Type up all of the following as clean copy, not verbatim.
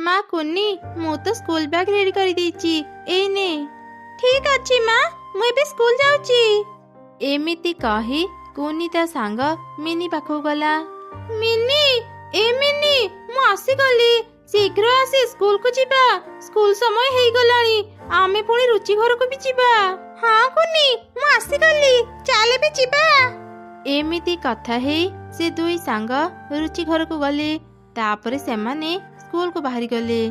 ମା କୁନି ମୁଁ ତ ସ୍କୁଲ ବ୍ୟାଗ ରେଡି କରିଦେଇଛି, ଏଇ ନେ। ଠିକ ଅଛି ମା, ମୁଁ ଏବେ ସ୍କୁଲ ଯାଉଛି। ଏମିତି କହି କୁନି ତା ସାଙ୍ଗ ମିନି ପାଖକୁ ଗଲା। ମିନି, ଏ ମିନି, ମୁଁ ଆସିଗଲି। ଶୀଘ୍ର ଆସି ସ୍କୁଲକୁ ଯିବା, ସ୍କୁଲ ସମୟ ହେଇଗଲାଣି। ଆମେ ପୁଣି ରୁଚି ଘରକୁ ବି ଯିବା। ହଁ କୁନି, ମୁଁ ଆସିଗଲି, ଚାଲେ ବି ଯିବା। ଏମିତି କଥା ହେଇ ସେ ଦୁଇ ସାଙ୍ଗ ରୁଚି ଘରକୁ ଗଲେ। ତାପରେ ସେମାନେ ସ୍କୁଲକୁ ବାହାରି ଗଲେ।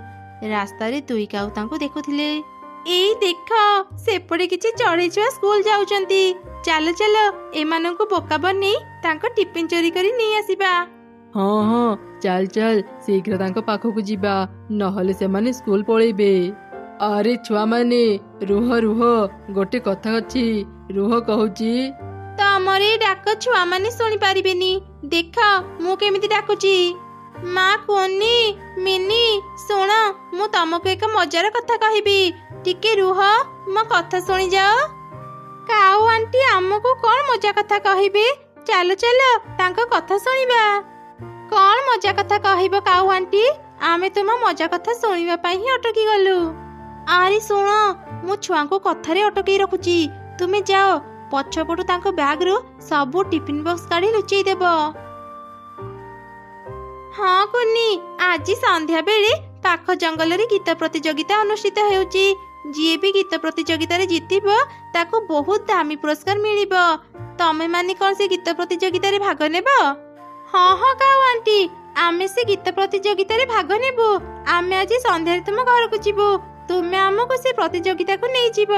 ରାସ୍ତାରେ ଦୁଇ କାଉ ତାଙ୍କୁ ଦେଖୁଥିଲେ। ଏଇ ଦେଖ, ସେପଟେ କିଛି ଚଢେଇ ଛୁଆ ସ୍କୁଲ ଯାଉଛନ୍ତି। ଚାଲ ଚାଲ, ଏମାନଙ୍କୁ ବୋକା ବନେଇ ତାଙ୍କ ଟିଫିନ ଚୋରି କରି ନେଇ ଆସିବା। ହଁ ହଁ, ଚାଲ ଚାଲ, ଶୀଘ୍ର ତାଙ୍କ ପାଖକୁ ଯିବା, ନହେଲେ ସେମାନେ ସ୍କୁଲ ପଳେଇବେ। ଆରେ ଛୁଆମାନେ, ରୁହ ରୁହ, ଗୋଟେ କଥା ଅଛି, ରୁହ କହୁଛି। ତମର ଏଇ ଡାକ ଛୁଆମାନେ ଶୁଣି ପାରିବେନି। ଦେଖ ମୁଁ କେମିତି ଡାକୁଛି। ମା କୁନି, ମିନି, ଶୁଣ, ମୁଁ ତମକୁ ଏକ ମଜାର କଥା କହିବି। ଟିକେ ରୁହ, ମୋ କଥା ଶୁଣିଯାଅ। କାଉ ଆଣ୍ଟି ଆମକୁ କଣ ମଜା କଥା କହିବେ? ଚାଲ ଚାଲ ତାଙ୍କ କଥା ଶୁଣିବା। କଣ ମଜା କଥା କହିବ କାଉ ଆଣ୍ଟି? ଆମେ ତୁମ ମଜା କଥା ଶୁଣିବା ପାଇଁ ହିଁ ଅଟକି ଗଲୁ। ଆରେ ଶୁଣ, ମୁଁ ଛୁଆଙ୍କୁ କଥାରେ ଅଟକେଇ ରଖୁଛି। ତୁମେ ଯାଅ, ପଛପଟୁ ତାଙ୍କ ବ୍ୟାଗରୁ ସବୁ ଟିଫିନ ବକ୍ସ କାଢି ଲୁଚେଇ ଦେବ। ହଁ କୁନି, ଆଜି ସନ୍ଧ୍ୟା ବେଳେ ପାଖ ଜଙ୍ଗଲରେ ଗୀତ ପ୍ରତିଯୋଗିତା ଅନୁଷ୍ଠିତ ହେଉଛି। ଯିଏ ବି ଗୀତ ପ୍ରତିଯୋଗିତାରେ ଜିତିବ ତାକୁ ବହୁତ ଦାମୀ ପୁରସ୍କାର ମିଳିବ। ତମେ ମାନେ କଣ ସେ ଗୀତ ପ୍ରତିଯୋଗିତାରେ ଭାଗ ନେବ? ହଁ ହଁ କାଉ ଆଣ୍ଟି, ଆମେ ସେ ଗୀତ ପ୍ରତିଯୋଗିତାରେ ଭାଗ ନେବୁ। ଆମେ ଆଜି ସନ୍ଧ୍ୟାରେ ତୁମ ଘରକୁ ଯିବୁ, ତୁମେ ଆମକୁ ସେ ପ୍ରତିଯୋଗିତାକୁ ନେଇଯିବ।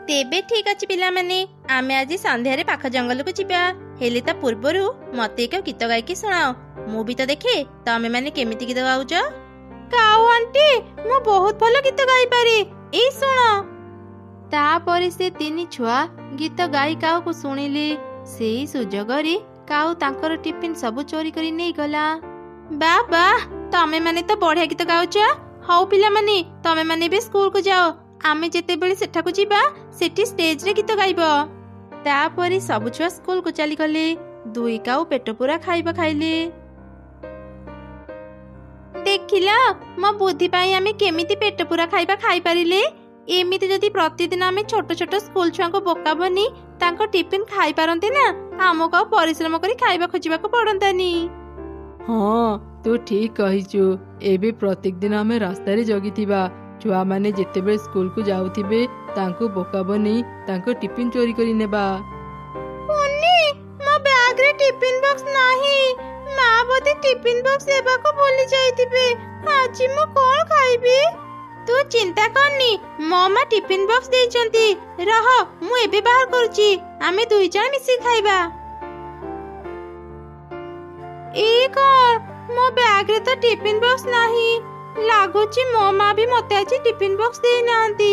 ତେବେ ଠିକ ଅଛି ପିଲାମାନେ, ଆମେ ଆଜି ସନ୍ଧ୍ୟାରେ ପାଖ ଜଙ୍ଗଲକୁ ଯିବା। ହେଲେ ତା ପୂର୍ବରୁ ମତେ ଏକ ଗୀତ ଗାଇକି ଶୁଣାଅ। ମୁଁ ବି ତ ଦେଖେ ତମେ ମାନେ କେମିତି ଗୀତ ଗାଉଛ। କାଉ ଆଣ୍ଟି, ମୁଁ ବହୁତ ଭଲ ଗୀତ ଗାଇପାରେ, ଏଇ ଶୁଣ। ତାପରେ ସେ ତିନି ଛୁଆ ଗୀତ ଗାଇ କାଉକୁ ଶୁଣିଲେ। ସେଇ ସୁଯୋଗରେ କାଉ ତାଙ୍କର ଟିଫିନ ସବୁ ଚୋରି କରି ନେଇଗଲା। ବାଃ ବାଃ, ତମେ ମାନେ ତ ବଢିଆ ଗୀତ ଗାଉଛ। ହଉ ପିଲାମାନେ, ତମେ ମାନେ ଏବେ ସ୍କୁଲକୁ ଯାଅ। ଆମେ ଯେତେବେଳେ ସେଠାକୁ ଯିବା, ସେଠି ଷ୍ଟେଜରେ ଗୀତ ଗାଇବ। ତାପରେ ସବୁ ଛୁଆ ସ୍କୁଲକୁ ଚାଲିଗଲେ। ଦୁଇ କାଉ ପେଟ ପୁରା ଖାଇବା ଖାଇଲେ। ଦେଖିଲ, ମୋ ବୁଦ୍ଧି ପାଇଁ ଆମେ କେମିତି ପେଟ ପୁରା ଖାଇବା ଖାଇପାରିଲେ। ଏମିତି ଯଦି ପ୍ରତିଦିନ ଆମେ ଛୋଟ ଛୋଟ ସ୍କୁଲ ଛୁଆଙ୍କୁ ବୋକା ବନି ତାଙ୍କ ଟିଫିନ ଖାଇପାରନ୍ତେ ନା, ଆମକୁ ଆଉ ପରିଶ୍ରମ କରି ଖାଇବା ଖୋଜିବାକୁ ପଡନ୍ତାନି। ହଁ, ତୁ ଠିକ କହିଛୁ। ଏବେ ପ୍ରତ୍ୟେକ ଦିନ ଆମେ ରାସ୍ତାରେ ଜଗିଥିବା। ଛୁଆମାନେ ଯେତେବେଳେ ସ୍କୁଲକୁ ଯାଉଥିବେ ତାଙ୍କୁ ବୋକା ବନେଇ ତାଙ୍କ ଟିଫିନ ଚୋରି କରି ନେବା। କୁନି, ମୋ ବ୍ୟାଗରେ ଟିଫିନ ବକ୍ସ ନାହିଁ। ମା ବୋଧେ ଟିଫିନ ବକ୍ସ ଦେବାକୁ ଭୁଲି ଯାଇଥିବେ। ଆଜି ମୁଁ କଣ ଖାଇବି? ତୁ ଚିନ୍ତା କରନି, ମୋ ମା ଟିଫିନ ବକ୍ସ ଦେଇଛନ୍ତି। ରହ, ମୁଁ ଏବେ ବାହାର କରୁଛି, ଆମେ ଦୁଇ ଜଣ ମିଶିକି ଖାଇବା। ଏଇ କଣ, ମୋ ବ୍ୟାଗରେ ତ ଟିଫିନ ବକ୍ସ ନାହିଁ। ଲାଗୁଛି ମୋ ମା ବି ମତେ ଆଜି ଟିଫିନ ବକ୍ସ ଦେଇନାହାନ୍ତି।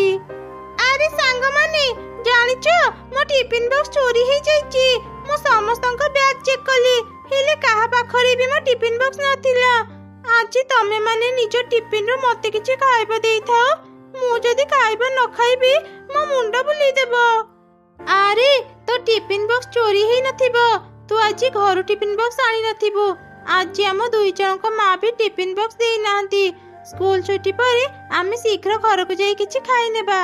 ଆରେ ସାଙ୍ଗମାନେ, ଜାଣିଛ ମୋ ଟିଫିନ ବକ୍ସ ଚୋରି ହେଇଯାଇଛି। ମୁଁ ସମସ୍ତଙ୍କ ବ୍ୟାଗ ଚେକ୍ କଲି, ହେଲେ କାହା ପାଖରେ ବି ମୋ ଟିଫିନ ବକ୍ସ ନଥିଲା। ଆଜି ତମେ ମାନେ ନିଜ ଟିଫିନରୁ ମତେ କିଛି ଖାଇବା ଦେଇଥାଅ। ମୁଁ ଯଦି ଖାଇବା ନ ଖାଇବି, ମୋ ମୁଣ୍ଡ ବୁଲେଇ ଦେବ। ଆରେ, ତୋ ଟିଫିନ ବକ୍ସ ଚୋରି ହେଇନଥିବ। ତୁ ଆଜି ଘରୁ ଟିଫିନ ବକ୍ସ ଆଣି ନଥିବୁ। ଆଜି ଆମ ଦୁଇ ଜଣଙ୍କ ମା ବି ଟିଫିନ ବକ୍ସ ଦେଇନାହାନ୍ତି। ସ୍କୁଲ ଛୁଟି ପରେ ଆମେ ଶୀଘ୍ର ଘରକୁ ଯାଇ କିଛି ଖାଇନେବା।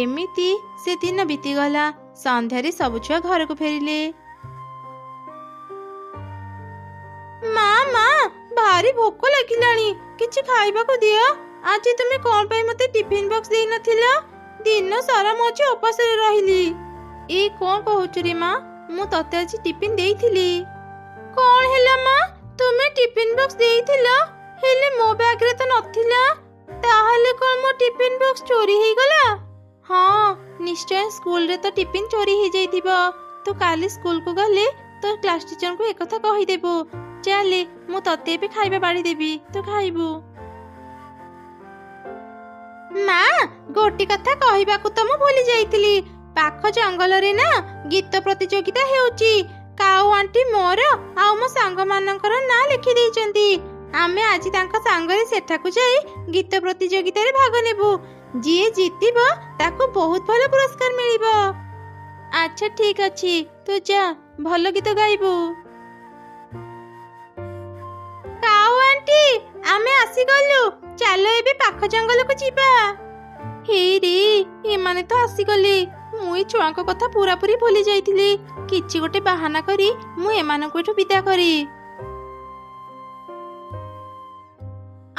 ଏମିତି ସେ ଦିନ ବିତିଗଲା। ସନ୍ଧ୍ୟାରେ ସବୁ ଛୁଆ ଘରକୁ ଫେରିଲେ। ମା ମା, ଭାରି ଭୋକ ଲାଗିଲାଣି, କିଛି ଖାଇବାକୁ ଦିଅ। ଆଜି ତୁମେ କଣ ପାଇଁ ମତେ ଟିଫିନ ବକ୍ସ ଦେଇନଥିଲ? ଦିନ ସାରା ମୁଁ ଆଜି ଉପାସରେ ରହିଲି। ଏଇ କଣ କହୁଛୁ ରେ ମା? ମୁଁ ତତେ ଆଜି ଟିଫିନ ଦେଇଥିଲି। କଣ ହେଲା ମା? ତୁମେ ଟିଫିନ ବକ୍ସ ଦେଇଥିଲ, ହେଲେ ମୋ ବ୍ୟାଗରେ ତ ନଥିଲା। ତାହେଲେ କଣ ମୋ ଟିଫିନ ବକ୍ସ ଚୋରି ହେଇଗଲା? ହଁ, ନିଶ୍ଚୟ ସ୍କୁଲରେ ତ ଟିଫିନ ଚୋରି ହେଇଯାଇଥିବ। ତୁ କାଲି ସ୍କୁଲକୁ ଗଲେ ତୋ କ୍ଲାସ ଟିଚରଙ୍କୁ ଏକଥା କହିଦେବୁ। ଚାଲେ, ମୁଁ ତତେ ଏବେ ଖାଇବା ବାଢି ଦେବି, ତୁ ଖାଇବୁ। ମା, ଗୋଟେ କଥା କହିବାକୁ ତ ମୁଁ ଭୁଲି ଯାଇଥିଲି। ପାଖ ଜଙ୍ଗଲରେ ନା ଗୀତ ପ୍ରତିଯୋଗିତା ହେଉଛି। କାଉ ଆଣ୍ଟି ମୋର ଆଉ ମୋ ସାଙ୍ଗମାନଙ୍କର ନାଁ ଲେଖି ଦେଇଛନ୍ତି। ଆମେ ଆଜି ତାଙ୍କ ସାଙ୍ଗରେ ସେଠାକୁ ଯାଇ ଗୀତ ପ୍ରତିଯୋଗିତାରେ ଭାଗ ନେବୁ। ଯିଏ ଜିତିବ ତାକୁ ବହୁତ ଭଲ ପୁରସ୍କାର ମିଳିବ। ଆଚ୍ଛା ଠିକ ଅଛି, ତୁ ଯା, ଭଲ ଗୀତ ଗାଇବୁ। କାଉ ଆଣ୍ଟି, ଆମେ ଆସିଗଲୁ। ଚାଲ ଏବେ ପାଖ ଜଙ୍ଗଲକୁ ଯିବା। ହେଇରେ ଏମାନେ ତ ଆସିଗଲେ। ମୁଁ ଏ ଛୁଆଙ୍କ କଥା ପୁରାପୁରି ଭୁଲି ଯାଇଥିଲି। କିଛି ଗୋଟେ ବାହାନା କରି ମୁଁ ଏମାନଙ୍କୁ ଏଠୁ ବିଦା କରି।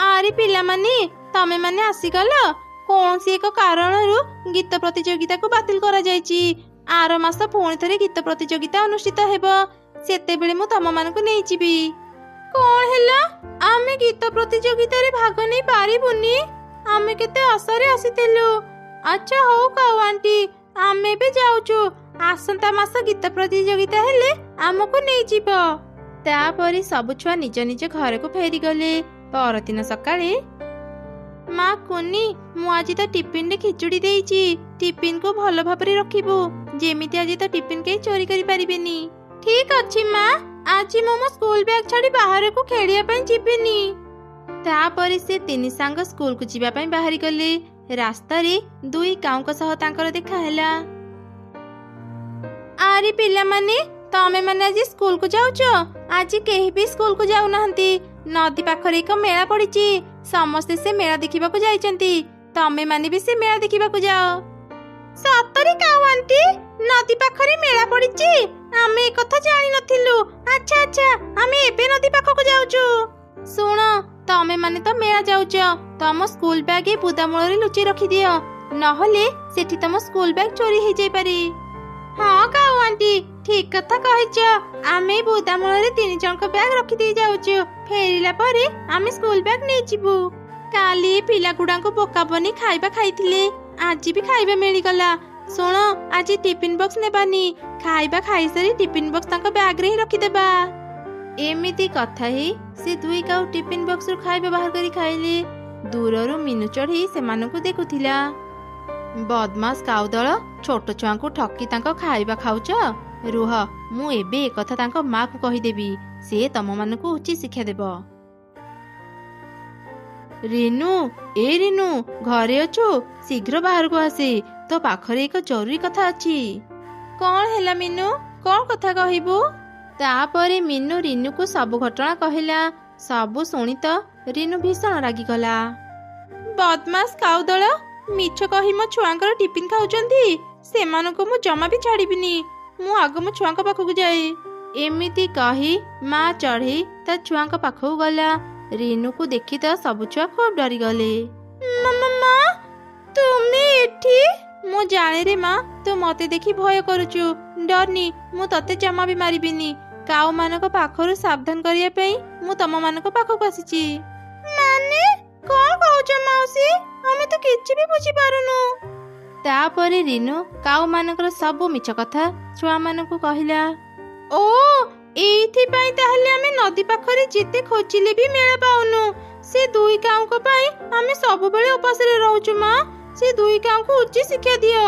ଆରେ ପିଲାମାନେ, ତମେ ମାନେ ଆସିଗଲ। କୌଣସି ଏକ କାରଣରୁ ଗୀତ ପ୍ରତିଯୋଗିତାକୁ ବାତିଲ କରାଯାଇଛି। ଆର ମାସ ପୁଣି ଥରେ ଗୀତ ପ୍ରତିଯୋଗିତା ଅନୁଷ୍ଠିତ ହେବ। ସେତେବେଳେ ମୁଁ ତମମାନଙ୍କୁ ନେଇଯିବି। କଣ ହେଲା? ଆମେ ଗୀତ ପ୍ରତିଯୋଗିତାରେ ଭାଗ ନେଇ ପାରିବୁନି? ଆମେ କେତେ ଆଶାରେ ଆସିଥିଲୁ। ଆଚ୍ଛା ହଉ କାଉ ଆଣ୍ଟି, ଆମେ ବି ଯାଉଛୁ। ଆସନ୍ତା ମାସ ଗୀତ ପ୍ରତିଯୋଗିତା ହେଲେ ଆମକୁ ନେଇଯିବ। ତାପରେ ସବୁ ଛୁଆ ନିଜ ନିଜ ଘରକୁ ଫେରିଗଲେ। ପରଦିନ ସକାଳେ, ମା କୁନି, ମୁଁ ଆଜି ତ ଟିଫିନରେ ଖିଚୁଡ଼ି ଦେଇଛି। ଟିଫିନକୁ ଭଲ ଭାବରେ ରଖିବୁ, ଯେମିତି ଆଜି ତ ଟିଫିନ କେହି ଚୋରି କରିପାରିବେନି। ଠିକ ଅଛି ମା, ଆଜି ମୁଁ ମୋ ସ୍କୁଲ ବ୍ୟାଗ ଛାଡି ବାହାରକୁ ଖେଳିବା ପାଇଁ ଯିବିନି। ତାପରେ ସେ ତିନି ସାଙ୍ଗ ସ୍କୁଲକୁ ଯିବା ପାଇଁ ବାହାରି ଗଲେ। ରାସ୍ତାରେ ଦୁଇ କାଉଙ୍କ ସହ ତାଙ୍କର ଦେଖା ହେଲା। ଆରେ ପିଲାମାନେ, ତମେ ମାନେ ଆଜି ସ୍କୁଲକୁ ଯାଉଛ? ଆଜି କେହି ବି ସ୍କୁଲକୁ ଯାଉନାହାନ୍ତି। ନଦୀ ପାଖରେ ଏକ ମେଳା ପଡିଛି। ସମସ୍ତେ ସେ ମେଳା ଦେଖିବାକୁ ଯାଇଛନ୍ତି। ତମେ ମାନେ ବି ସେ ମେଳା ଦେଖିବାକୁ ଯାଅ। ସତରେ କାଉ ଆଣ୍ଟି, ନଦୀ ପାଖରେ ମେଳା ପଡିଛି? ଆମେ ଏ କଥା ଜାଣିନଥିଲୁ। ଆଚ୍ଛା ଆଚ୍ଛା, ଆମେ ଏବେ ନଦୀ ପାଖକୁ ଯାଉଛୁ। ଶୁଣ, ତମେ ମାନେ ତ ମେଳା ଯାଉଛ, ତମ ସ୍କୁଲ ବ୍ୟାଗ ଏ ବୁଦା ମୂଳରେ ଲୁଚି ରଖିଦିଅ, ନହେଲେ ସେଠି ତମ ସ୍କୁଲ ବ୍ୟାଗ ଚୋରି ହେଇଯାଇପାରେ। ହଁ କାଉ ଆଣ୍ଟି, ଠିକ କଥା କହିଛ। ଆମେ ବୁଦା ମୂଳରେ 3 ଜଣଙ୍କ ବ୍ୟାଗ ରଖିଦେଇ ଯାଉଛୁ। ଫେରିଲା ପରେ ଆମେ ସ୍କୁଲ ବ୍ୟାଗ ନେଇଯିବୁ। କାଲି ପିଲାଗୁଡାଙ୍କୁ ବୋକା ବନି ଖାଇବା ଖାଇଥିଲେ, ଆଜି ବି ଖାଇବା ମିଳିଗଲା। ଶୁଣ, ଆଜି ଟିଫିନ ବକ୍ସ ନେବାନି। ଖାଇବା ଖାଇସାରି ଟିଫିନ ବକ୍ସ ତାଙ୍କ ବ୍ୟାଗରେ ହିଁ ରଖିଦେବା। ଏମିତି କଥା ହେଇ ସେ ଦୁଇ କାଉ ଟିଫିନ ବକ୍ସରୁ ଖାଇବା ବାହାର କରି ଖାଇଲେ। ଦୂରରୁ ମିନୁ ଚଢ଼େଇ ସେମାନଙ୍କୁ ଦେଖୁଥିଲା। ବଦମାସ କାଉ ଦଳ, ଛୋଟ ଛୁଆଙ୍କୁ ଠକି ତାଙ୍କ ଖାଇବା ଖାଉଛ? ରୁହ, ମୁଁ ଏବେ ଏକଥା ତାଙ୍କ ମାକୁ କହିଦେବି। ସେ ତମମାନଙ୍କୁ ଉଚିତ ଶିକ୍ଷା ଦେବ। ରିନୁ, ଏ ରିନୁ, ଘରେ ଅଛୁ? ଶୀଘ୍ର ବାହାରକୁ ଆସେ, ତୋ ପାଖରେ ଏକ ଜରୁରୀ କଥା ଅଛି। କଣ ହେଲା ମିନୁ? କଣ କଥା କହିବୁ? ତାପରେ ମିନୁ ରିନୁକୁ ସବୁ ଘଟଣା କହିଲା। ସବୁ ଶୁଣି ତ ରିନୁ ଭୀଷଣ ରାଗିଗଲା। ବଦମାସ କାଉ ଦଳ, ମିଛ କହି ମୋ ଛୁଆଙ୍କର ଟିଫିନ ଖାଉଛନ୍ତି। ସେମାନଙ୍କୁ ମୁଁ ଜମା ବି ଛାଡ଼ିବିନି। ମୁଁ ଆଗ ମୋ ଛୁଆଙ୍କ ପାଖକୁ ଯାଏ। ଏମିତି କହି ମା ଚଢ଼େଇ ତା ଛୁଆଙ୍କ ପାଖକୁ ଗଲା। ରିନୁକୁ ଦେଖି ତ ସବୁ ଛୁଆ ଖୁବ୍ ଡରିଗଲେ। ମା, ତୁମେ ଏଠି? ମୁଁ ଜାଣେ ରେ ମା, ତୁ ମତେ ଦେଖି ଭୟ କରୁଛୁ। ଡରନି, ମୁଁ ତତେ ଜମା ବି ମାରିବିନି। କାଉ ମାନଙ୍କ ପାଖରୁ ସାବଧାନ କରିବା ପାଇଁ ମୁଁ ତମ ମାନଙ୍କ ପାଖକୁ ଆସିଛି। ମାନେ କଣ କହୁଛ ମାଉସୀ? ଆମେ ତ କିଛି ବି ବୁଝିପାରୁନୁ। ତାପରେ ରିନୁ କାଉ ମାନଙ୍କର ସବୁ ମିଛ କଥା ଛୁଆ ମାନଙ୍କୁ କହିଲା। ଓ, ଏଇଥିପାଇଁ ତାହେଲେ ଆମେ ନଦୀ ପାଖରେ ଯେତେ ଖୋଜିଲେ ବି ମେଳା ପାଉନୁ। ସେ ଦୁଇ କାଉଙ୍କ ପାଇଁ ଆମେ ସବୁବେଳେ ଉପାସରେ ରହୁଛୁ। ମା, ସେ ଦୁଇ କାଉଙ୍କୁ ଉଚିତ ଶିକ୍ଷା ଦିଅ।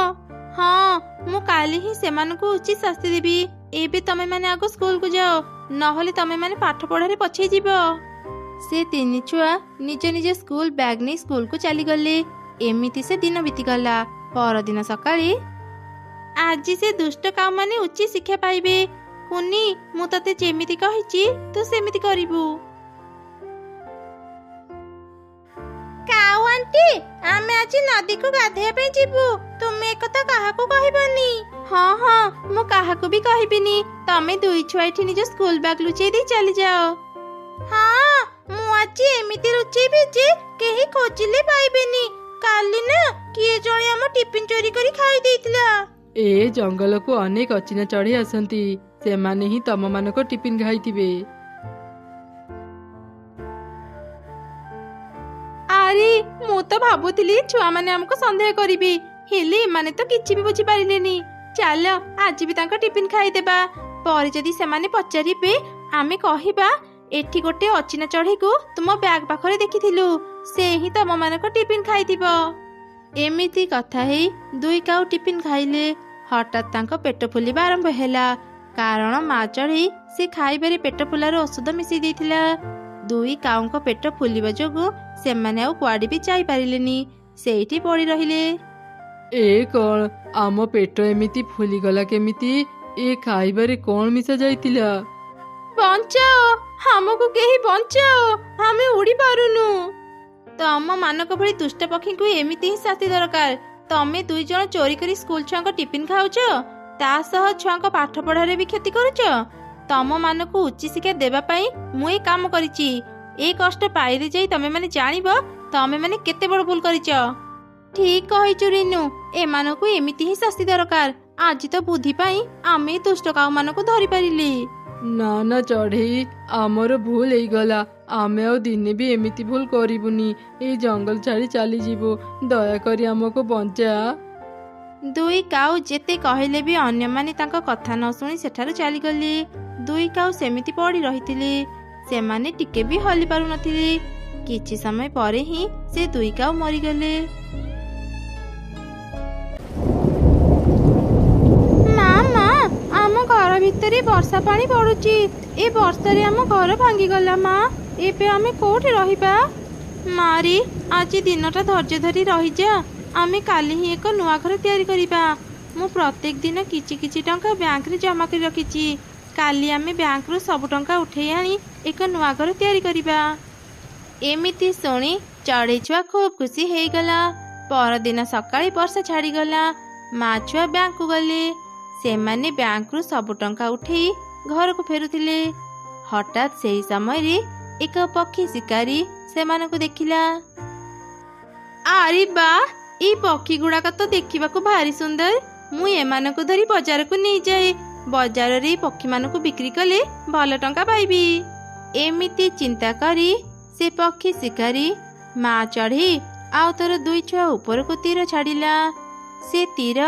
ହଁ, ମୁଁ କାଲି ହିଁ ସେମାନଙ୍କୁ ଉଚିତ ଶାସ୍ତି ଦେବି। ଏବେ ତମେ ମାନେ ଆଗ ସ୍କୁଲକୁ ଯାଅ, ନହେଲେ ତମେ ମାନେ ପାଠ ପଢାରେ ପଛେଇ ଯିବ। ସେ ତିନି ଛୁଆ ନିଜ ନିଜ ସ୍କୁଲ ବ୍ୟାଗ ନେଇ ସ୍କୁଲକୁ ଚାଲିଗଲେ। ଏମିତି ସେ ଦିନ ବିତିଗଲା। ପରଦିନ ସକାଳେ, ଆଜି ସେ ଦୁଷ୍ଟ କାଉ ମାନେ ଉଚିତ ଶିକ୍ଷା ପାଇବେ। କୁନି, ମୁଁ ତତେ ଯେମିତି କହିଛି ତୁ ସେମିତି କରିବୁ। କାଉ ଆଣ୍ଟି, ଆମେ ଆଜି ନଦୀକୁ ଗାଧେଇବା ପାଇଁ ଯିବୁ। ତୁମେ ଏକଥା କାହାକୁ କହିବନି। ହଁ ହଁ, ମୁଁ କାହାକୁ ବି କହିବିନି। ତମେ ଦୁଇ ଛୁଆ ଏଠି ନିଜ ସ୍କୁଲ ବ୍ୟାଗ ଲୁଚେଇ ଦେଇ ଚାଲିଯାଅ। ହଁ, ମୁଁ ଆଜି ଏମିତି ଲୁଚେଇବି ଯେ କେହି ଖୋଜିଲେ ପାଇବେନି। କାଲି ନା କିଏ ଜଣେ ଆମ ଟିଫିନ ଚୋରି କରି ଖାଇ ଦେଇଥିଲା। ଏ ଜଙ୍ଗଲକୁ ଅନେକ ଅଚିହ୍ନା ଚଢ଼େଇ ଆସନ୍ତି। ସେମାନେ ହିଁ ତମମାନଙ୍କ ଟିଫିନ ଖାଇଥିବେ। ଆରେ, ମୁଁ ତ ଭାବୁଥିଲି ଛୁଆମାନେ ଆମକୁ ସନ୍ଦେହ କରିବେ, ହେଲେ ଏମାନେ ତ କିଛି ବି ବୁଝିପାରିଲେନି। ଚାଲ ଆଜି ବି ତାଙ୍କ ଟିଫିନ ଖାଇଦେବା। ପରେ ଯଦି ସେମାନେ ପଚାରିବେ, ଆମେ କହିବା ଏଠି ଗୋଟେ ଅଚିହ୍ନା ଚଢ଼େଇକୁ ତୁମ ବ୍ୟାଗ ପାଖରେ ଦେଖିଥିଲୁ। ସେ ହିଁ ତମମାନଙ୍କ ଟିଫିନ ଖାଇଥିବ। ଏମିତି କଥା ହେଇ ଦୁଇ କାଉ ଟିଫିନ ଖାଇଲେ। ହଠାତ୍ ତାଙ୍କ ପେଟ ଫୁଲିବା ଆରମ୍ଭ ହେଲା। କାରଣ ମା ଚଢ଼େଇ ସେ ଖାଇବାରେ ପେଟ ଫୁଲାର ଔଷଧ ମିଶେଇ ଦେଇଥିଲା। ଦୁଇ କାଉଙ୍କ ପେଟ ଫୁଲିବା ଯୋଗୁଁ ସେମାନେ ଆଉ କୁଆଡେ ବି ଯାଇପାରିଲେନି। ସେଇଠି ପଡି ରହିଲେ। ଏ କଣ, ଆମ ପେଟ ଏମିତି ଫୁଲିଗଲା କେମିତି? ଏ ଖାଇବାରେ କଣ ମିଶା ଯାଇଥିଲା? ବଞ୍ଚାଅ, ଆମକୁ କେହି ବଞ୍ଚାଅ, ଆମେ ଉଡି ପାରୁନୁ। ତମ ମାନଙ୍କ ଭଳି ଦୁଷ୍ଟ ପକ୍ଷୀଙ୍କୁ ଏମିତି ହିଁ ଶାସ୍ତି ଦରକାର। ତମେ 2 ଜଣ ଚୋରି କରି ସ୍କୁଲ ଛୁଆଙ୍କ ଟିଫିନ ଖାଉଛ, ତା ସହ ଛୁଆଙ୍କ ପାଠ ପଢାରେ ବି କ୍ଷତି କରୁଛ। ତମ ମାନଙ୍କୁ ଉଚ୍ଚ ଶିକ୍ଷା ଦେବା ପାଇଁ ମୁଁ ଏ କାମ କରିଛି। ଏ କଷ୍ଟ ପାଇରେ ଯାଇ ତମେ ମାନେ ଜାଣିବ ତମେ ମାନେ କେତେ ବଡ ଭୁଲ କରିଛ। ଠିକ କହିଛୁ ରିନୁ, ଏମାନଙ୍କୁ ଏମିତି ହିଁ ଶାସ୍ତି ଦରକାର। ଆଜି ତ ବୁଦ୍ଧି ପାଇଁ ଆମେ ଦୁଷ୍ଟ କାଉ ମାନଙ୍କୁ ଧରି ପାରିଲି। ନା ନା ଚଢ଼େଇ, ଆମର ଭୁଲ ହେଇଗଲା। ଆମେ ଆଉ ଦିନେ ବି ଏମିତି ଭୁଲ କରିବୁନି। ଏଇ ଜଙ୍ଗଲ ଛାଡ଼ି ଚାଲିଯିବୁ। ଦୟାକରି ଆମକୁ ବଞ୍ଚା। 2 କାଉ ଯେତେ କହିଲେ ବି ଅନ୍ୟମାନେ ତାଙ୍କ କଥା ନ ଶୁଣି ସେଠାରୁ ଚାଲିଗଲେ। 2 କାଉ ସେମିତି ପଡ଼ି ରହିଥିଲେ। ସେମାନେ ଟିକେ ବି ହଲି ପାରୁନଥିଲେ। କିଛି ସମୟ ପରେ ହିଁ ସେ 2 କାଉ ମରିଗଲେ। ମା, ଆମ ଘର ଭିତରେ ବର୍ଷା ପାଣି ପଡୁଛି। ଏ ବର୍ଷାରେ ଆମ ଘର ଭାଙ୍ଗିଗଲା। ମା, ଏବେ ଆମେ କୋଉଠି ରହିବା? ମାରି, ଆଜି ଦିନଟା ଧୈର୍ଯ୍ୟ ଧରି ରହିଯା। ଆମେ କାଲି ହିଁ ଏକ ନୂଆ ଘର ତିଆରି କରିବା। ମୁଁ ପ୍ରତ୍ୟେକ ଦିନ କିଛି କିଛି ଟଙ୍କା ବ୍ୟାଙ୍କରେ ଜମା କରି ରଖିଛି। କାଲି ଆମେ ବ୍ୟାଙ୍କରୁ ସବୁ ଟଙ୍କା ଉଠେଇ ଆଣି ଏକ ନୂଆ ଘର ତିଆରି କରିବା। ଏମିତି ଶୁଣି ଚଢ଼େଇ ଛୁଆ ଖୁବ୍ ଖୁସି ହେଇଗଲା। ପରଦିନ ସକାଳେ ବର୍ଷା ଛାଡ଼ିଗଲା। ମା ଛୁଆ ବ୍ୟାଙ୍କକୁ ଗଲେ। ସେମାନେ ବ୍ୟାଙ୍କରୁ ସବୁ ଟଙ୍କା ଉଠେଇ ଘରକୁ ଫେରୁଥିଲେ। ହଠାତ୍ ସେହି ସମୟରେ ଏକ ପକ୍ଷୀ ଶିକାରୀ ସେମାନଙ୍କୁ ଦେଖିଲା। ଆରେ ବା, ଏଇ ପକ୍ଷୀ ଗୁଡାକ ତ ଦେଖିବାକୁ ଭାରି ସୁନ୍ଦର। ମୁଁ ଏମାନଙ୍କୁ ଧରି ବଜାରକୁ ନେଇଯାଏ। ବଜାରରେ ଏଇ ପକ୍ଷୀମାନଙ୍କୁ ବିକ୍ରି କଲେ ଭଲ ଟଙ୍କା ପାଇବି। ଏମିତି ଚିନ୍ତା କରି ସେ ପକ୍ଷୀ ଶିକାରୀ ମା ଚଢ଼େଇ ଆଉ ତାର 2 ଛୁଆ ଉପରକୁ ତୀର ଛାଡ଼ିଲା। ସେ ତୀର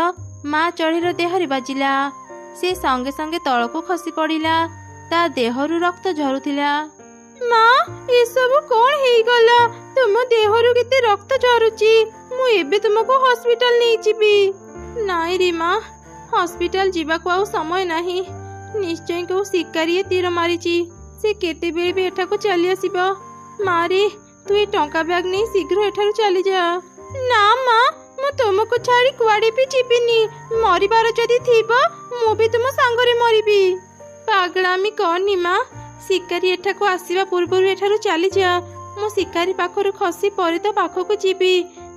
ମା ଚଢ଼େଇର ଦେହରେ ବାଜିଲା। ସେ ସଙ୍ଗେ ସଙ୍ଗେ ତଳକୁ ଖସି ପଡ଼ିଲା। ତା ଦେହରୁ ରକ୍ତ ଝରୁଥିଲା। ମା, ଏସବୁ କଣ ହେଇଗଲା? ତୁମ ଦେହରୁ କେତେ ରକ୍ତ ଝରୁଛି। ମୁଁ ଏବେ ତୁମକୁ ହସ୍ପିଟାଲ ନେଇଯିବି। ନାଇଁ ରେ ମା, ହସ୍ପିଟାଲ ଯିବାକୁ ଆଉ ସମୟ ନାହିଁ। ନିଶ୍ଚୟ କେଉଁ ଶିକାରୀ ଏ ତୀର ମାରିଛି। ସେ କେତେବେଳେ ବି ଏଠାକୁ ଚାଲି ଆସିବ। ମାରେ, ତୁ ଏ ଟଙ୍କା ବ୍ୟାଗ ନେଇ ଶୀଘ୍ର ଏଠାରୁ ଚାଲିଯା। ନା ମା, ମୁଁ ତୁମକୁ ଛାଡ଼ି କୁଆଡ଼େ ବି ଯିବିନି। ମରିବାର ଯଦି ଥିବ ମୁଁ ବି ତୁମ ସାଙ୍ଗରେ ମରିବି। ପାଗଳାମି କହନି ମା, ଶିକାରୀ ଏଠାକୁ ଆସିବା ପୂର୍ବରୁ ଏଠାରୁ ଚାଲିଯା। ମୁଁ ଶିକାରୀ ପାଖରୁ ଖସି ପରେ ତ ପାଖକୁ ଯିବି।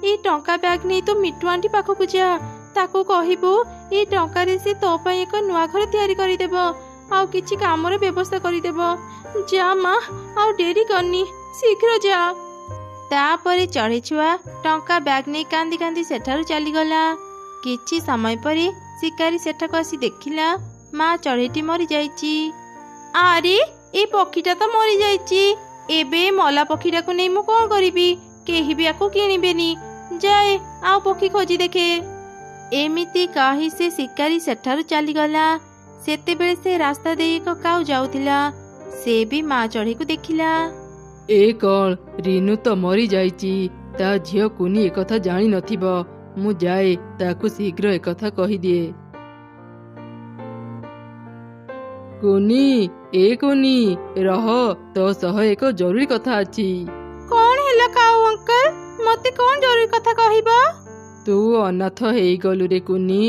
ଏଇ ଟଙ୍କା ବ୍ୟାଗ ନେଇ ତୁ ମିଟୁ ଆଣ୍ଟି ପାଖକୁ ଯା। ତାକୁ କହିବୁ ଏଇ ଟଙ୍କାରେ ସେ ତୋ ପାଇଁ ଏକ ନୂଆ ଘର ତିଆରି କରିଦେବ, ଆଉ କିଛି କାମର ବ୍ୟବସ୍ଥା କରିଦେବ। ଯା ମା, ଆଉ ଡେରି କରନି, ଶୀଘ୍ର ଯା। ତାପରେ ଚଢ଼େଇ ଛୁଆ ଟଙ୍କା ବ୍ୟାଗ ନେଇ କାନ୍ଦି କାନ୍ଦି ସେଠାରୁ ଚାଲିଗଲା। କିଛି ସମୟ ପରେ ଶିକାରୀ ସେଠାକୁ ଆସି ଦେଖିଲା ମା ଚଢ଼େଇଟି ମରିଯାଇଛି। ଆରେ, ଏ ପକ୍ଷୀଟା ତ ମରିଯାଇଛି। ଏବେ ମଲା ପକ୍ଷୀଟାକୁ ନେଇ ମୁଁ କଣ କରିବି? କେହି ବି ଆକୁ କିଣିବେନି। ଯାଏ ଆଉ ପକ୍ଷୀ ଖୋଜି ଦେଖେ। ଏମିତି କହି ସେ ଶିକାରୀ ସେଠାରୁ ଚାଲିଗଲା। ସେତେବେଳେ ସେ ରାସ୍ତା ଦେଇ ଏକ କାଉ ଯାଉଥିଲା। ସେ ବି ମା ଚଢ଼େଇକୁ ଦେଖିଲା। ଏ କଣ, ରିନୁ ତ ମରିଯାଇଛି। ତା ଝିଅ କୁନି ଏକଥା ଜାଣିନଥିବ। ମୁଁ ଯାଏ ତାକୁ ଶୀଘ୍ର ଏକଥା କହିଦିଏ। କୁନି, ଏ କୁନି, ରହ, ତୋ ସହ ଏକ ଜରୁରୀ କଥା ଅଛି। କଣ ହେଲା କାଉ ଅଙ୍କଲ? ମତେ କଣ ଜରୁରୀ କଥା କହିବ? ତୁ ଅନାଥ ହେଇଗଲୁ ରେ କୁନି।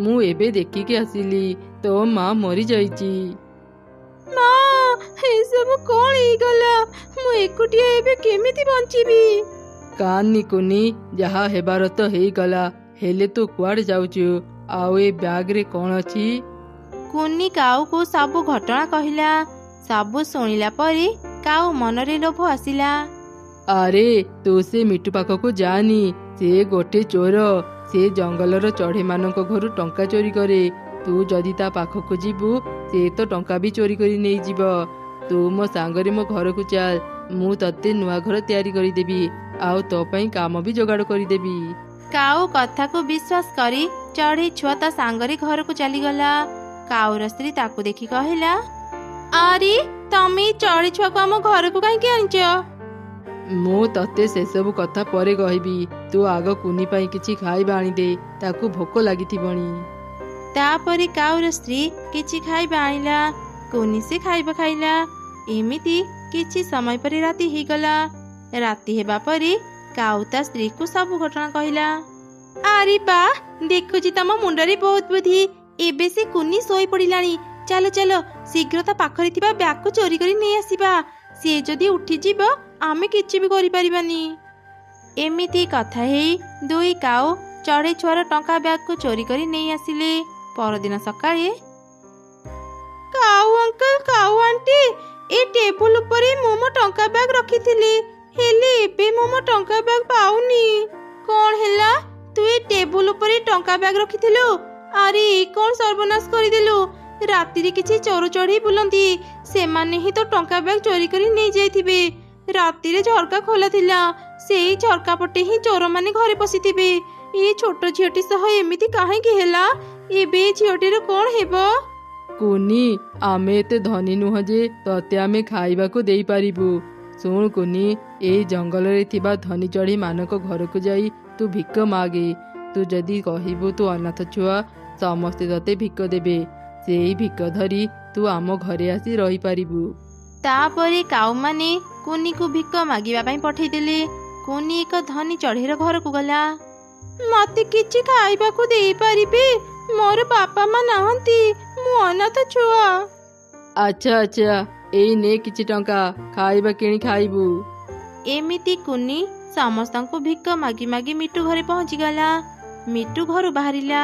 ମୁଁ ଏବେ ଦେଖିକି ଆସିଲି, ତୋ ମା ମରିଯାଇଛି। ମା, ଏସବୁ କଣ ହେଇଗଲା? ମୁଁ ଏକୁଟିଆ ଏବେ କେମିତି ବଞ୍ଚିବି? କାନି କୁନି, ଯାହା ହେବାର ତ ହେଇଗଲା। ହେଲେ ତୁ କୁଆଡେ ଯାଉଛୁ? ଆଉ ଏ ବ୍ୟାଗରେ କଣ ଅଛି? କୁନି କାଉକୁ ସବୁ ଘଟଣା କହିଲା। ସବୁ ଶୁଣିଲା ପରେ କାଉ ମନରେ ଲୋଭ ଆସିଲା। ଆରେ, ତୁ ସେ ମିଟୁ ପାଖକୁ ଯାନି। ସେ ଗୋଟେ ଚୋର। ସେ ଜଙ୍ଗଲର ଚଢ଼େଇମାନଙ୍କ ଘରୁ ଟଙ୍କା ଚୋରି କରେ। ତୁ ଯଦି ତା ପାଖକୁ ଯିବୁ, ସେ ତ ଟଙ୍କା ବି ଚୋରି କରି ନେଇଯିବ। ତୁ ମୋ ସାଙ୍ଗରେ ମୋ ଘରକୁ ଚାଲ। ମୁଁ ତତେ ନୂଆ ଘର ତିଆରି କରିଦେବି, ଆଉ ତୋ ପାଇଁ କାମ ବି ଯୋଗାଡ଼ କରିଦେବି। କାଉ କଥାକୁ ବିଶ୍ୱାସ କରି ଚଢ଼େଇ ଛୁଆ ତା ସାଙ୍ଗରେ ଘରକୁ ଚାଲିଗଲା। କାଉର ସ୍ତ୍ରୀ ତାକୁ ଦେଖି କହିଲା, ଆରେ, ତମେ ଚଢ଼େଇ ଛୁଆକୁ ଆମ ଘରକୁ କାହିଁକି ଆଣିଛ? ମୁଁ ତତେ ସେସବୁ କଥା ପରେ କହିବି। ତୁ ଆଗ କୁନି ପାଇଁ କିଛି ଖାଇବା ଆଣିଦେ, ତାକୁ ଭୋକ ଲାଗିଥିବଣି। ତାପରେ କାଉର ସ୍ତ୍ରୀ କିଛି ଖାଇବା ଆଣିଲା। କୁନି ସେ ଖାଇବା ଖାଇଲା। ଏମିତି କିଛି ସମୟ ପରେ ରାତି ହେଇଗଲା। ରାତି ହେବା ପରେ କାଉ ତା ସ୍ତ୍ରୀକୁ ସବୁ ଘଟଣା କହିଲା। ଆରେ ବା, ଦେଖୁଛି ତମ ମୁଣ୍ଡରେ ବହୁତ ବୁଦ୍ଧି। ଏବେ ସେ କୁନି ଶୋଇ ପଡ଼ିଲାଣି। ଚାଲ ଚାଲ, ଶୀଘ୍ର ତା ପାଖରେ ଥିବା ବ୍ୟାଗକୁ ଚୋରି କରି ନେଇ ଆସିବା। ସେ ଯଦି ଉଠିଯିବ, ଆମେ କିଛି ବି କରିପାରିବାନି। ଏମିତି କଥା ହେଇ ଦୁଇ କାଉ ଚଢ଼େଇ ଛୁଆର ଟଙ୍କା ବ୍ୟାଗକୁ ଚୋରି କରି ନେଇ ଆସିଲେ। ପରଦିନ ସକାଳେ କାଉ ଅଙ୍କଲ, କାଉ ଆଣ୍ଟି, ଏ ଟେବୁଲ ଉପରେ ମୁଁ ମୋ ଟଙ୍କା ବ୍ୟାଗ ରଖିଥିଲି, ହେଲେ ଏବେ ମୁଁ ମୋ ଟଙ୍କା ବ୍ୟାଗ ପାଉନି। କଣ ହେଲା? ତୁ ଏ ଟେବୁଲ ଉପରେ ଟଙ୍କା ବ୍ୟାଗ ରଖିଥିଲୁ? ଆରେ କଣ ସର୍ବନାଶ କରିଦେଲୁ? ରାତିରେ କିଛି ଚୋର ଚଢ଼େଇ ବୁଲନ୍ତି, ସେମାନେ ହିଁ ତ ଟଙ୍କା ବ୍ୟାଗ ଚୋରି କରି ନେଇ ଯାଇଥିବେ। ରାତିରେ ଝରକା ଖୋଲା ଥିଲା, ସେଇ ଝରକା ପଟେ ହିଁ ଚୋରମାନେ ଘରେ ପଶିଥିବେ। ଏ ଛୋଟ ଝିଅଟି ସହ ଏମିତି କାହିଁକି ହେଲା? ଏବେ ଝିଅଟିର କଣ ହେବ? କୁନି, ଆମେ ଏତେ ଧନୀ ନୁହଁ ଯେ ତତେ ଆମେ ଖାଇବାକୁ ଦେଇପାରିବୁ। ଶୁଣ କୁନି, ଏଇ ଜଙ୍ଗଲରେ ଥିବା ଧନୀ ଚଢ଼େଇ ମାନଙ୍କ ଘରକୁ ଯାଇ ତୁ ଭିକ ମାଗେ। ତୁ ଯଦି କହିବୁ ତୁ ଅନାଥ ଛୁଆ, ସମସ୍ତେ ତତେ ଭିକ ଦେବେ। ସେଇ ଭିକ ଧରି ତୁ ଆମ ଘରେ ଆସି ରହିପାରିବୁ। ତାପରେ କାଉମାନେ କୁନିକୁ ଭିକ ମାଗିବା ପାଇଁ ପଠେଇଦେଲେ। କୁନି ଏକ ଧନୀ ଚଢ଼େଇର ଘରକୁ ଗଲା। ମତେ କିଛି ଖାଇବାକୁ ଦେଇପାରିବେ? ମୋର ବାପା ମା ନାହାନ୍ତି, ମୁଁ ଅନାଥ ଛୁଆ। ଆଚ୍ଛା ଆଚ୍ଛା, ଏଇ ନେ କିଛି ଟଙ୍କା, ଖାଇବା କିଣି ଖାଇବୁ। ଏମିତି କୁନି ସମସ୍ତଙ୍କୁ ଭିକ ମାଗି ମାଗି ମିଟୁ ଘରେ ପହଞ୍ଚିଗଲା। ମିଟୁ ଘରୁ ବାହାରିଲା।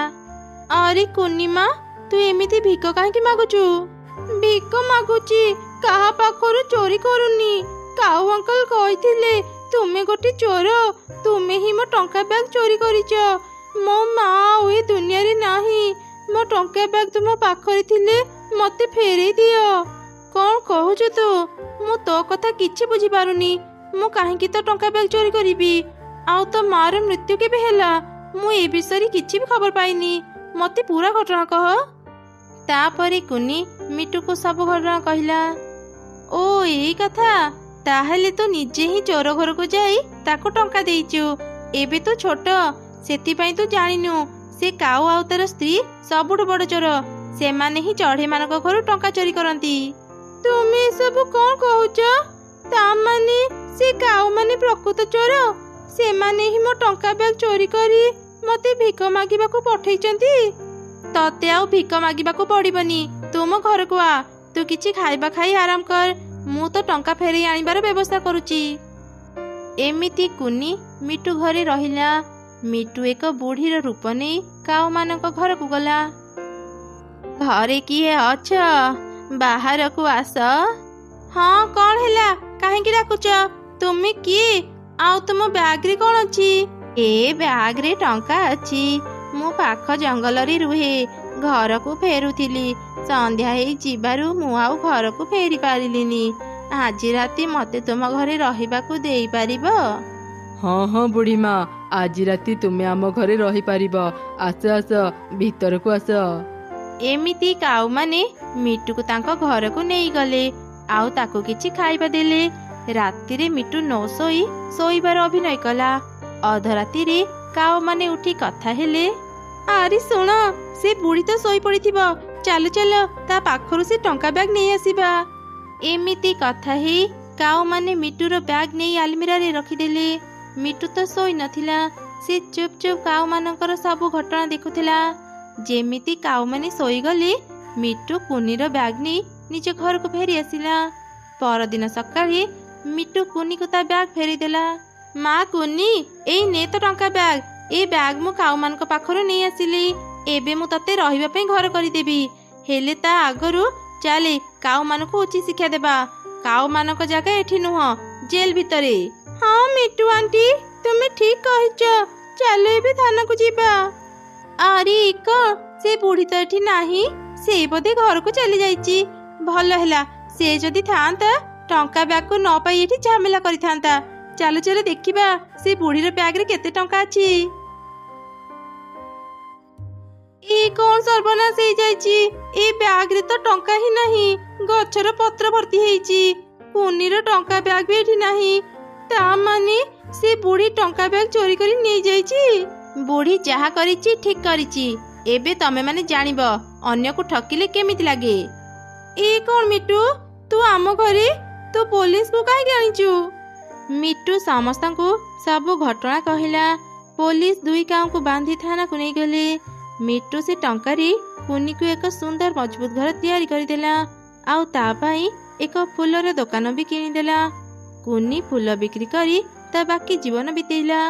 ଆରେ କୁନି ମା, ତୁ ଏମିତି ଭିକ କାହିଁକି ମାଗୁଛୁ? ଭିକ ମାଗୁଛି, କାହା ପାଖରୁ ଚୋରି କରୁନି। କାଉ ଅଙ୍କଲ କହିଥିଲେ ତୁମେ ଗୋଟେ ଚୋର, ତୁମେ ହିଁ ମୋ ଟଙ୍କା ବ୍ୟାଗ ଚୋରି କରିଛ। ମୋ ମା ଆଉ ଏ ଦୁନିଆରେ ନାହିଁ। ମୋ ଟଙ୍କା ବ୍ୟାଗ ତୁମ ପାଖରେ ଥିଲେ ମତେ ଫେରେଇ ଦିଅ। କଣ କହୁଛୁ ତୁ? ମୁଁ ତୋ କଥା କିଛି ବୁଝିପାରୁନି। ମୁଁ କାହିଁକି ତ ଟଙ୍କା ବ୍ୟାଗ ଚୋରି କରିବି? ଆଉ ତୋ ମାର ମୃତ୍ୟୁ କେବେ ହେଲା? ମୁଁ ଏ ବିଷୟରେ କିଛି ବି ଖବର ପାଇନି। ମତେ ପୁରା ଘଟଣା କହ। ତାପରେ କୁନି ମିଟୁକୁ ସବୁ ଘଟଣା କହିଲା। ଓ ଏଇ କଥା, ତାହେଲେ ତୁ ନିଜେ ହିଁ ଚୋର ଘରକୁ ଯାଇ ତାକୁ ଟଙ୍କା ଦେଇଛୁ। ଏବେ ତୁ ଛୋଟ, ସେଥିପାଇଁ ତୁ ଜାଣିନୁ ସେ କାଉ ଆଉ ତାର ସ୍ତ୍ରୀ ସବୁଠୁ ବଡ ଚୋର। ସେମାନେ ହିଁ ଚଢ଼େଇ ମାନଙ୍କ ଘରୁ ଟଙ୍କା ଚୋରି କରନ୍ତି। ତୁମେ ଏସବୁ କଣ କହୁଛ? ତାମାନେ ସେ କାଉ ମାନେ ପ୍ରକୃତ ଚୋର? ସେମାନେ ହିଁ ମୋ ଟଙ୍କା ବ୍ୟାଗ ଚୋରି କରି ମତେ ଭିକ ମାଗିବାକୁ ପଠେଇଛନ୍ତି। ତତେ ଆଉ ଭିକ ମାଗିବାକୁ ପଡିବନି, ତୁ ମୋ ଘରକୁ ଆ। ତୁ କିଛି ଖାଇବା ଖାଇ ଆରାମ କର, ମୁଁ ତ ଟଙ୍କା ଫେରେଇ ଆଣିବାର ବ୍ୟବସ୍ଥା କରୁଛି। ଏମିତି କୁନି ମିଟୁ ଘରେ ରହିଲା। ମିଟୁ ଏକ ବୁଢ଼ୀର ରୂପ ନେଇ କାଉ ମାନଙ୍କ ଘରକୁ ଗଲା। ଘରେ କିଏ ଅଛ? ବାହାରକୁ ଆସ। ହଁ, କଣ ହେଲା? କାହିଁକି ଡାକୁଛ? ତୁମେ କିଏ? ଆଉ ତୁମ ବ୍ୟାଗରେ କଣ ଅଛି? ଏ ବ୍ୟାଗରେ ଟଙ୍କା ଅଛି। ମୁଁ ପାଖ ଜଙ୍ଗଲରେ ରୁହେ, ଘରକୁ ଫେରୁଥିଲି। ସନ୍ଧ୍ୟା ହେଇ ଯିବାରୁ ମୁଁ ଆଉ ଘରକୁ ଫେରି ପାରିଲିନି। ଆଜି ରାତି ମତେ ତୁମ ଘରେ ରହିବାକୁ ଦେଇପାରିବ? ହଁ ହଁ ବୁଢ଼ୀ ମା, ଆଜି ରାତି ତୁମେ ଆମ ଘରେ ରହିପାରିବ। ଆସ ଆସ, ଭିତରକୁ ଆସ। ଏମିତି କାଉମାନେ ମିଟୁକୁ ତାଙ୍କ ଘରକୁ ନେଇଗଲେ, ଆଉ ତାକୁ କିଛି ଖାଇବା ଦେଲେ। ରାତିରେ ମିଟୁ ନ ଶୋଇ ଶୋଇବାର ଅଭିନୟ କଲା। ଅଧରାତିରେ କାଉମାନେ ଉଠି କଥା ହେଲେ। ଆରେ ଶୁଣ, ସେ ବୁଢ଼ୀ ତ ଶୋଇ ପଡ଼ିଥିବ, ଚାଲ ଚାଲ ତା ପାଖରୁ ସେ ଟଙ୍କା ବ୍ୟାଗ ନେଇ ଆସିବା। ଏମିତି କଥା ହେଇ କାଉମାନେ ମିଟୁର ବ୍ୟାଗ ନେଇ ଆଲମିରାରେ ରଖିଦେଲେ। ମିଟୁ ତ ଶୋଇ ନଥିଲା, ସେ ଚୁପ୍ ଚୁପ୍ କାଉମାନଙ୍କର ସବୁ ଘଟଣା ଦେଖୁଥିଲା। ଯେମିତି କାଉମାନେ ଶୋଇଗଲେ, ମିଟୁ କୁନିର ବ୍ୟାଗ ନେଇ ନିଜ ଘରକୁ ଫେରି ଆସିଲା। ପରଦିନ ସକାଳେ ମିଟୁ କୁନିକୁ ତା ବ୍ୟାଗ ଫେରିଦେଲା। ମା କୁନି, ଏଇ ନେ ତ ଟଙ୍କା ବ୍ୟାଗ। ଏ ବ୍ୟାଗ ମୁଁ କାଉମାନଙ୍କ ପାଖରୁ ନେଇ ଆସିଲି। ଏବେ ମୁଁ ତତେ ରହିବା ପାଇଁ ଘର କରିଦେବି, ହେଲେ ତା ଆଗରୁ ଚାଲେ କାଉମାନଙ୍କୁ ଉଚିତ ଶିକ୍ଷା ଦେବା। କାଉମାନଙ୍କ ଜାଗା ଏଠି ନୁହଁ, ଜେଲ ଭିତରେ। ହଁ ମିଟୁ ଆଣ୍ଟି, ତୁମେ ଠିକ କହିଛ। ଚାଲ ଏବେ ଥାନାକୁ ଯିବା। ଆରେ ସେ ବୁଢ଼ୀ ତ ଏଠି ନାହିଁ, ସେ ବୋଧେ ଘରକୁ ଚାଲି ଯାଇଛି। ଭଲ ହେଲା, ସେ ଯଦି ଥାଆନ୍ତା ଟଙ୍କା ବ୍ୟାଗକୁ ନ ପାଇ ଏଠି ଝାମେଲା କରିଥାନ୍ତା। ଚାଲ ଚାଲ ଦେଖିବା ସେ ବୁଢ଼ୀର ବ୍ୟାଗରେ କେତେ ଟଙ୍କା ଅଛି। ଏ କଣ ସର୍ବନାଶ ହେଇଯାଇଛି? ଏ ବ୍ୟାଗରେ ତ ଟଙ୍କା ହିଁ ନାହିଁ, ଗଛର ପତ୍ର ଭର୍ତ୍ତି ହେଇଛି। କୁନିର ଟଙ୍କା ବ୍ୟାଗ ବି ଏଠି ନାହିଁ। ତା ମାନେ ସେ ବୁଢ଼ୀ ଟଙ୍କା ବ୍ୟାଗ ଚୋରି କରି ନେଇଯାଇଛି। ବୁଢ଼ୀ ଯାହା କରିଛି ଠିକ କରିଛି। ଏବେ ତମେ ମାନେ ଜାଣିବ ଅନ୍ୟକୁ ଠକିଲେ କେମିତି ଲାଗେ। ଏ କଣ ମିଟୁ, ତୁ ଆମ ଘରେ? ତୁ ପୋଲିସକୁ କାହିଁକି ଆଣିଛୁ? ମିଟୁ ସମସ୍ତଙ୍କୁ ସବୁ ଘଟଣା କହିଲା। ପୋଲିସ ଦୁଇ କାଉଙ୍କୁ ବାନ୍ଧି ଥାନାକୁ ନେଇଗଲେ। ମିଟୁ ସେ ଟଙ୍କାରେ କୁନିକୁ ଏକ ସୁନ୍ଦର ମଜବୁତ ଘର ତିଆରି କରିଦେଲା, ଆଉ ତା ପାଇଁ ଏକ ଫୁଲର ଦୋକାନ ବି କିଣିଦେଲା। କୁନି ଫୁଲ ବିକ୍ରି କରି ତା ବାକି ଜୀବନ ବିତେଇଲା।